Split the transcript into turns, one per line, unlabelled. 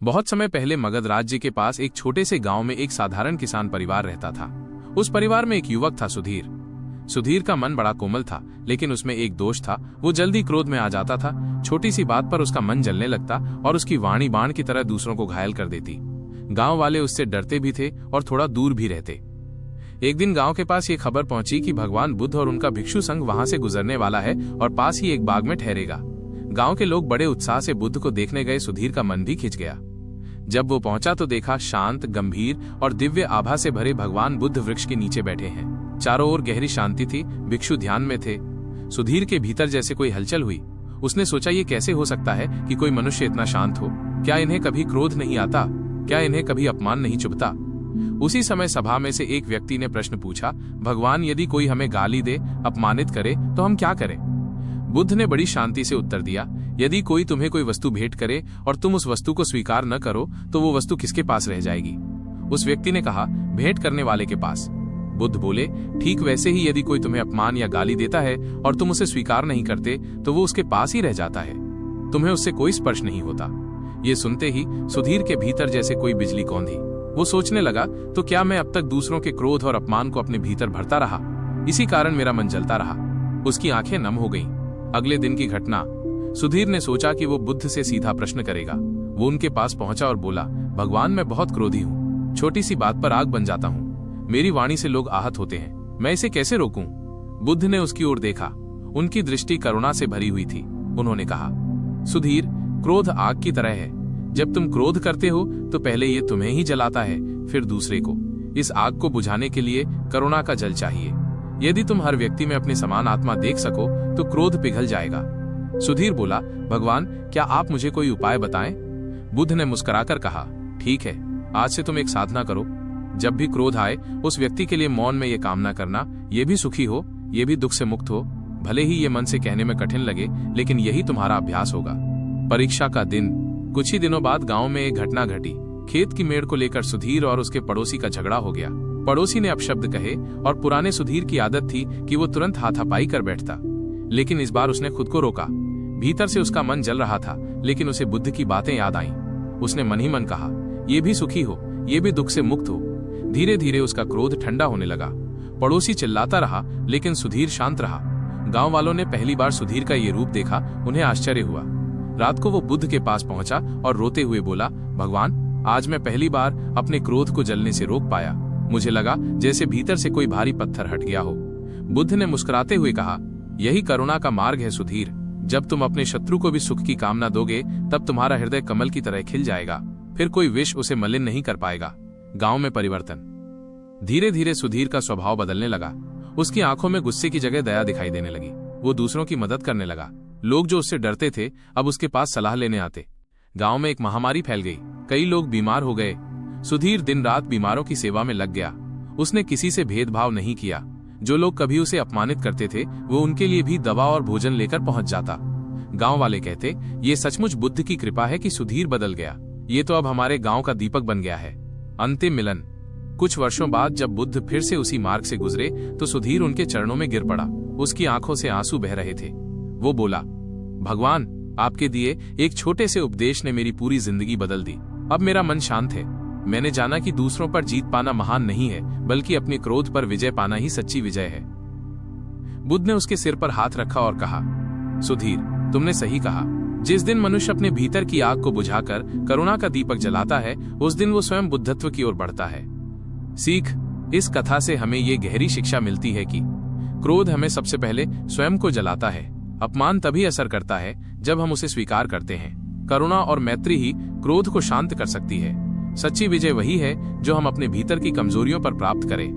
बहुत समय पहले मगध राज्य के पास एक छोटे से गांव में एक साधारण किसान परिवार रहता था। उस परिवार में एक युवक था, सुधीर। सुधीर का मन बड़ा कोमल था, लेकिन उसमें एक दोष था, वो जल्दी क्रोध में आ जाता था। छोटी सी बात पर उसका मन जलने लगता और उसकी वाणी बाण की तरह दूसरों को घायल कर देती। गांव वाले उससे डरते भी थे और थोड़ा दूर भी रहते। एक दिन गांव के पास ये खबर पहुंची कि भगवान बुद्ध और उनका भिक्षु संघ वहां से गुजरने वाला है और पास ही एक बाग में ठहरेगा। गांव के लोग बड़े उत्साह से बुद्ध को देखने गए। सुधीर का मन भी खिंच गया। जब वो पहुंचा तो देखा शांत, गंभीर और दिव्य आभा से भरे भगवान बुद्ध वृक्ष के नीचे बैठे हैं। चारों ओर गहरी शांति थी, भिक्षु ध्यान में थे। सुधीर के भीतर जैसे कोई हलचल हुई। उसने सोचा, ये कैसे हो सकता है कि कोई मनुष्य इतना शांत हो? क्या इन्हें कभी क्रोध नहीं आता? क्या इन्हें कभी अपमान नहीं चुभता? उसी समय सभा में से एक व्यक्ति ने प्रश्न पूछा, भगवान, यदि कोई हमें गाली दे, अपमानित करे तो हम क्या करें? बुद्ध ने बड़ी शांति से उत्तर दिया, यदि कोई तुम्हें कोई वस्तु भेंट करे और तुम उस वस्तु को स्वीकार न करो तो वो वस्तु किसके पास रह जाएगी? उस व्यक्ति ने कहा, भेंट करने वाले के पास। बुद्ध बोले, ठीक वैसे ही यदि कोई तुम्हें अपमान या गाली देता है और तुम उसे स्वीकार नहीं करते तो वो उसके पास ही रह जाता है, तुम्हें उससे कोई स्पर्श नहीं होता। ये सुनते ही सुधीर के भीतर जैसे कोई बिजली कौंधी। वो सोचने लगा, तो क्या मैं अब तक दूसरों के क्रोध और अपमान को अपने भीतर भरता रहा? इसी कारण मेरा मन जलता रहा। उसकी आंखें नम हो गईं। अगले दिन की घटना। सुधीर ने सोचा कि वो बुद्ध से सीधा प्रश्न करेगा। वो उनके पास पहुंचा और बोला, भगवान, मैं बहुत क्रोधी हूँ। छोटी सी बात पर आग बन जाता हूँ। मेरी वाणी से लोग आहत होते हैं। मैं इसे कैसे रोकूं? बुद्ध ने उसकी ओर देखा। उनकी दृष्टि करुणा से भरी हुई थी। उन्होंने कहा, सुधीर, क्रोध आग की तरह है। जब तुम क्रोध करते हो तो पहले ये तुम्हें ही जलाता है, फिर दूसरे को। इस आग को बुझाने के लिए करुणा का जल चाहिए। यदि तुम हर व्यक्ति में अपनी समान आत्मा देख सको तो क्रोध पिघल जाएगा। सुधीर बोला, भगवान, क्या आप मुझे कोई उपाय बताएं? बुद्ध ने मुस्कुराकर कहा, ठीक है, आज से तुम एक साधना करो। जब भी क्रोध आए उस व्यक्ति के लिए मौन में ये कामना करना, ये भी सुखी हो, ये भी दुख से मुक्त हो। भले ही ये मन से कहने में कठिन लगे, लेकिन यही तुम्हारा अभ्यास होगा। परीक्षा का दिन। कुछ ही दिनों बाद गांव में एक घटना घटी। खेत की मेड़ को लेकर सुधीर और उसके पड़ोसी का झगड़ा हो गया। पड़ोसी ने अपशब्द कहे और पुराने सुधीर की आदत थी कि वो तुरंत हाथापाई कर बैठता, लेकिन इस बार उसने खुद को रोका। भीतर से उसका मन जल रहा था, लेकिन उसे बुद्ध की बातें याद आईं। उसने मन ही मन कहा, ये भी सुखी हो, ये भी दुख से मुक्त हो। धीरे धीरे उसका क्रोध ठंडा होने लगा। पड़ोसी चिल्लाता रहा, लेकिन सुधीर शांत रहा। गांव वालों ने पहली बार सुधीर का ये रूप देखा। उन्हें आश्चर्य हुआ। रात को वो बुद्ध के पास पहुंचा और रोते हुए बोला, भगवान, आज मैं पहली बार अपने क्रोध को जलने से रोक पाया। मुझे लगा जैसे भीतर से कोई भारी पत्थर हट गया हो। बुद्ध ने मुस्कुराते हुए कहा, यही करुणा का मार्ग है सुधीर। जब तुम अपने शत्रु को भी सुख की कामना दोगे, तब तुम्हारा हृदय कमल की तरह खिल जाएगा। फिर कोई विष उसे मलिन नहीं कर पाएगा। गांव में परिवर्तन। धीरे धीरे सुधीर का स्वभाव बदलने लगा। उसकी आंखों में गुस्से की जगह दया दिखाई देने लगी। वो दूसरों की मदद करने लगा। लोग जो उससे डरते थे अब उसके पास सलाह लेने आते। गांव में एक महामारी फैल गई। कई लोग बीमार हो गए। सुधीर दिन रात बीमारों की सेवा में लग गया। उसने किसी से भेदभाव नहीं किया। जो लोग कभी उसे अपमानित करते थे, वो उनके लिए भी दवा और भोजन लेकर पहुंच जाता। गांव वाले कहते, ये सचमुच बुद्ध की कृपा है कि सुधीर बदल गया। ये तो अब हमारे गांव का दीपक बन गया है। अंतिम मिलन। कुछ वर्षों बाद जब बुद्ध फिर से उसी मार्ग से गुजरे तो सुधीर उनके चरणों में गिर पड़ा। उसकी आंखों से आंसू बह रहे थे। वो बोला, भगवान, आपके दिए एक छोटे से उपदेश ने मेरी पूरी जिंदगी बदल दी। अब मेरा मन शांत है। मैंने जाना कि दूसरों पर जीत पाना महान नहीं है, बल्कि अपने क्रोध पर विजय पाना ही सच्ची विजय है। बुद्ध ने उसके सिर पर हाथ रखा और कहा, सुधीर, तुमने सही कहा। जिस दिन मनुष्य अपने भीतर की आग को बुझाकर करुणा का दीपक जलाता है, उस दिन वो स्वयं बुद्धत्व की ओर बढ़ता है। सीख। इस कथा से हमें ये गहरी शिक्षा मिलती है कि क्रोध हमें सबसे पहले स्वयं को जलाता है। अपमान तभी असर करता है जब हम उसे स्वीकार करते हैं। करुणा और मैत्री ही क्रोध को शांत कर सकती है। सच्ची विजय वही है जो हम अपने भीतर की कमजोरियों पर प्राप्त करें।